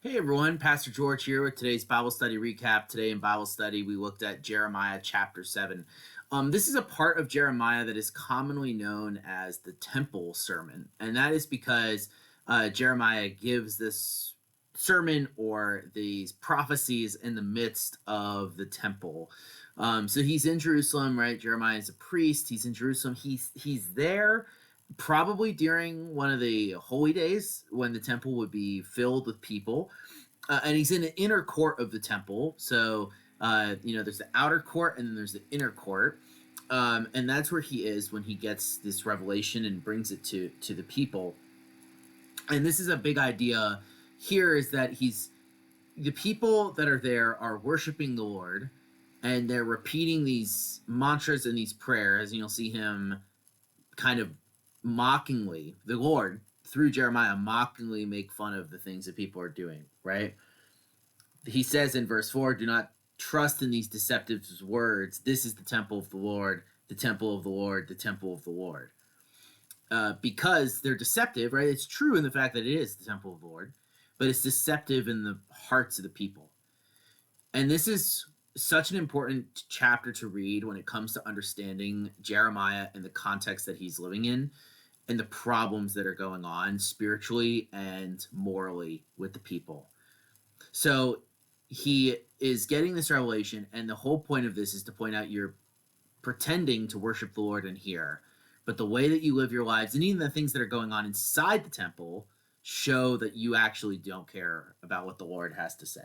Hey everyone, Pastor George here with today's Bible study recap. Today in Bible study, we looked at Jeremiah chapter 7. This is a part of Jeremiah that is commonly known as the Temple Sermon, and that is because Jeremiah gives this sermon or these prophecies in the midst of the temple. So he's in Jerusalem, right? Jeremiah is a priest. He's in Jerusalem. He's there probably during one of the holy days when the temple would be filled with people. And he's in the inner court of the temple. So, there's the outer court and then there's the inner court. And that's where he is when he gets this revelation and brings it to the people. And this is a big idea here, is that the people that are there are worshiping the Lord, and they're repeating these mantras and these prayers, and you'll see him kind of mockingly, the Lord through Jeremiah mockingly make fun of the things that people are doing, right? He says in verse 4, do not trust in these deceptive words. This is the temple of the Lord, the temple of the Lord, the temple of the Lord. Because they're deceptive, right? It's true in the fact that it is the temple of the Lord, but it's deceptive in the hearts of the people. And this is such an important chapter to read when it comes to understanding Jeremiah and the context that he's living in and the problems that are going on spiritually and morally with the people. So he is getting this revelation, and the whole point of this is to point out you're pretending to worship the Lord in here, but the way that you live your lives and even the things that are going on inside the temple show that you actually don't care about what the Lord has to say.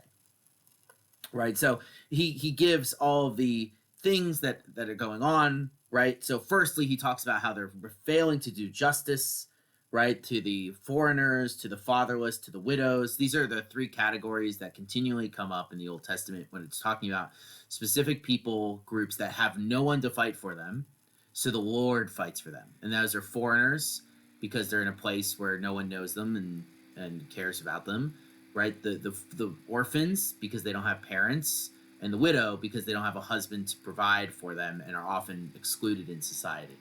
Right? So he gives all of the things that are going on, right? So firstly, he talks about how they're failing to do justice, right, to the foreigners, to the fatherless, to the widows. These are the three categories that continually come up in the Old Testament when it's talking about specific people groups that have no one to fight for them, so the Lord fights for them. And those are foreigners, because they're in a place where no one knows them and cares about them, right? The orphans, because they don't have parents, and the widow, because they don't have a husband to provide for them and are often excluded in society.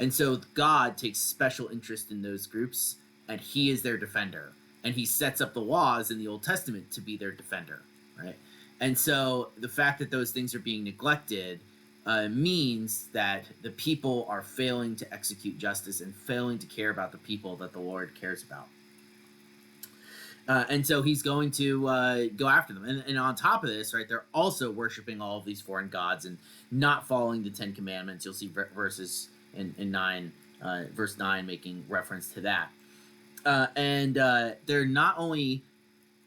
And so God takes special interest in those groups, and he is their defender. And he sets up the laws in the Old Testament to be their defender, right? And so the fact that those things are being neglected means that the people are failing to execute justice and failing to care about the people that the Lord cares about. And so he's going to go after them. And on top of this, right, they're also worshiping all of these foreign gods and not following the Ten Commandments. You'll see verses in 9, verse 9 making reference to that. And they're not only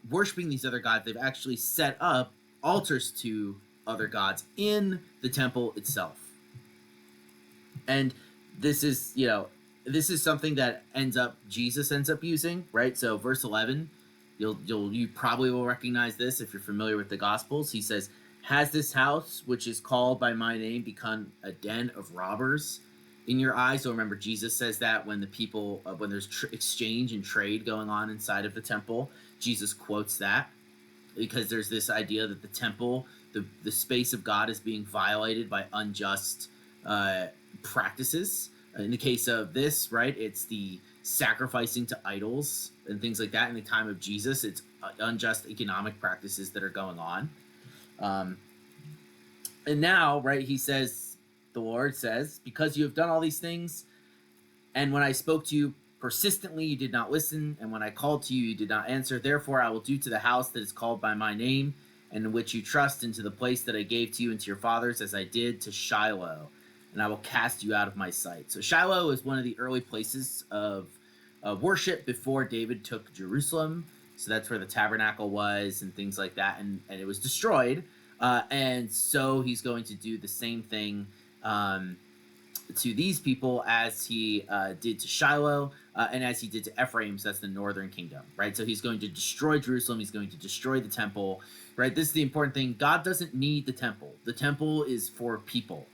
worshiping these other gods, they've actually set up altars to other gods in the temple itself. And this is, this is something that Jesus ends up using, right? So verse 11, you probably will recognize this if you're familiar with the Gospels. He says, has this house, which is called by my name, become a den of robbers in your eyes? So remember, Jesus says that when the people, when there's exchange and trade going on inside of the temple, Jesus quotes that because there's this idea that the temple, the space of God, is being violated by unjust practices. In the case of this, right, it's the sacrificing to idols and things like that. In the time of Jesus, it's unjust economic practices that are going on. And now, right, he says, the Lord says, because you have done all these things, and when I spoke to you persistently, you did not listen, and when I called to you, you did not answer. Therefore, I will do to the house that is called by my name, and in which you trust, and to the place that I gave to you and to your fathers, as I did to Shiloh, and I will cast you out of my sight. So Shiloh is one of the early places of worship before David took Jerusalem. So that's where the tabernacle was and things like that, and it was destroyed. And so he's going to do the same thing to these people as he did to Shiloh and as he did to Ephraim. So that's the northern kingdom, right? So he's going to destroy Jerusalem. He's going to destroy the temple, right? This is the important thing. God doesn't need the temple. The temple is for people,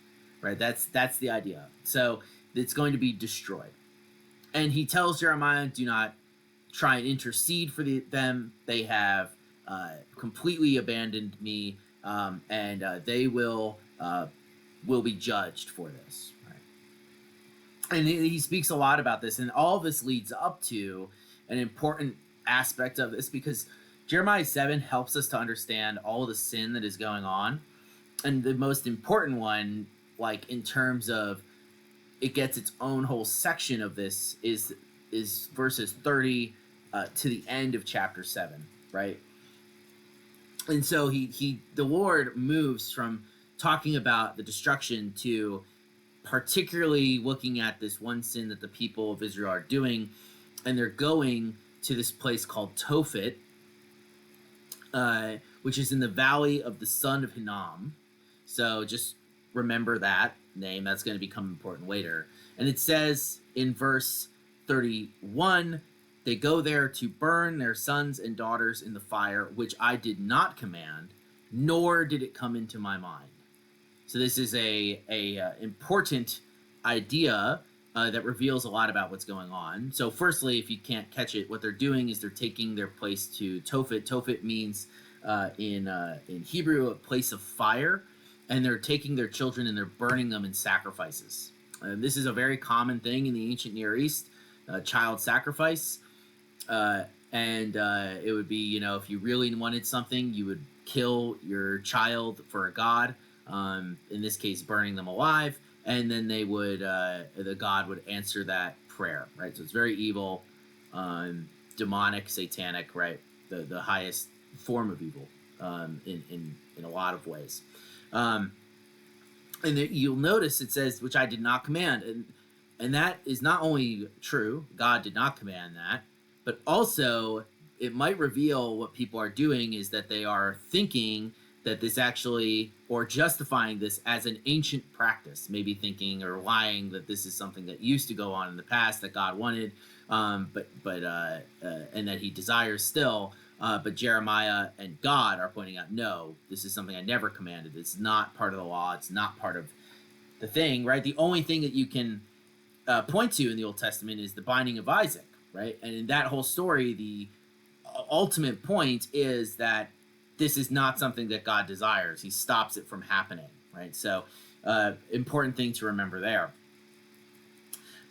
right? That's the idea. So it's going to be destroyed. And he tells Jeremiah, do not try and intercede for them. They have completely abandoned me, and they will be judged for this. Right? And he speaks a lot about this, and all of this leads up to an important aspect of this, because Jeremiah 7 helps us to understand all the sin that is going on. And the most important one, like in terms of it gets its own whole section of this, is verses 30 to the end of chapter 7, right? And so the Lord moves from talking about the destruction to particularly looking at this one sin that the people of Israel are doing, and they're going to this place called Tophet, which is in the valley of the son of Hinnom. So just remember that name. That's going to become important later. And it says in verse 31, they go there to burn their sons and daughters in the fire, which I did not command, nor did it come into my mind. So this is a important idea that reveals a lot about what's going on. So firstly, if you can't catch it, what they're doing is they're taking their place to Tophet. Tophet means in Hebrew a place of fire, and they're taking their children and they're burning them in sacrifices. This is a very common thing in the ancient Near East, child sacrifice. And it would be, if you really wanted something, you would kill your child for a god. In this case, burning them alive, and then they would, the god would answer that prayer, right? So it's very evil, demonic, satanic, right? The highest form of evil, in a lot of ways. And you'll notice it says, which I did not command, and that is not only true, God did not command that, but also it might reveal what people are doing is that they are thinking that this actually, or justifying this as an ancient practice, maybe thinking or lying that this is something that used to go on in the past that God wanted, and that he desires still. But Jeremiah and God are pointing out, no, this is something I never commanded. It's not part of the law. It's not part of the thing, right? The only thing that you can point to in the Old Testament is the binding of Isaac, right? And in that whole story, the ultimate point is that this is not something that God desires. He stops it from happening, right? So important thing to remember there.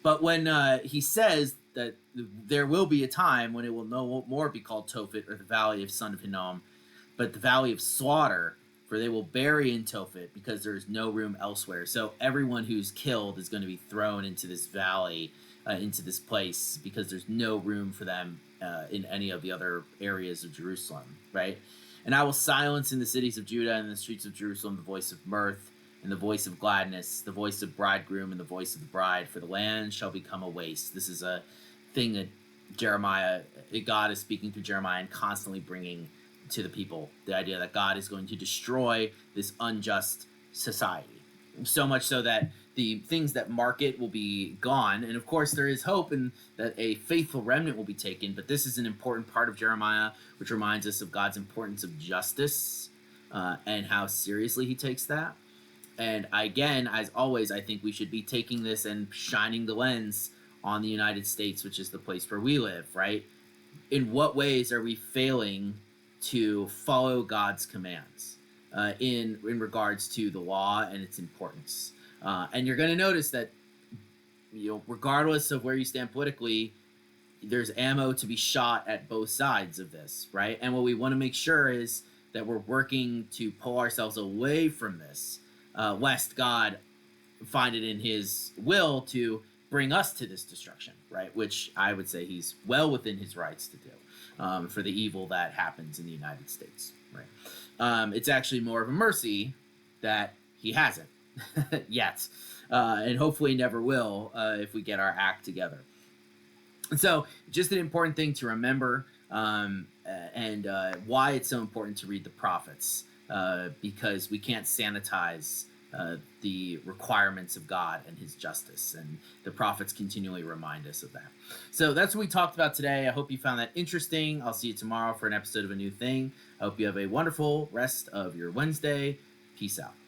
But when he says that there will be a time when it will no more be called Tophet or the valley of son of Hinnom, but the valley of slaughter, for they will bury in Tophet because there is no room elsewhere. So everyone who's killed is going to be thrown into this valley, into this place, because there's no room for them in any of the other areas of Jerusalem, right? And I will silence in the cities of Judah and in the streets of Jerusalem the voice of mirth and the voice of gladness, the voice of bridegroom and the voice of the bride, for the land shall become a waste. This is a thing that God is speaking through Jeremiah and constantly bringing to the people, the idea that God is going to destroy this unjust society. So much so that the things that mark it will be gone. And of course, there is hope in that a faithful remnant will be taken. But this is an important part of Jeremiah, which reminds us of God's importance of justice and how seriously he takes that. And again, as always, I think we should be taking this and shining the lens on the United States, which is the place where we live, right? In what ways are we failing to follow God's commands in regards to the law and its importance? And you're going to notice that, regardless of where you stand politically, there's ammo to be shot at both sides of this, right? And what we want to make sure is that we're working to pull ourselves away from this, lest God find it in his will to bring us to this destruction, right? Which I would say he's well within his rights to do for the evil that happens in the United States, right? It's actually more of a mercy that he hasn't yet, and hopefully never will if we get our act together. And so just an important thing to remember, and why it's so important to read the prophets, because we can't sanitize the requirements of God and his justice, and the prophets continually remind us of that. So that's what we talked about today. I hope you found that interesting. I'll see you tomorrow for an episode of A New Thing. I hope you have a wonderful rest of your Wednesday. Peace out.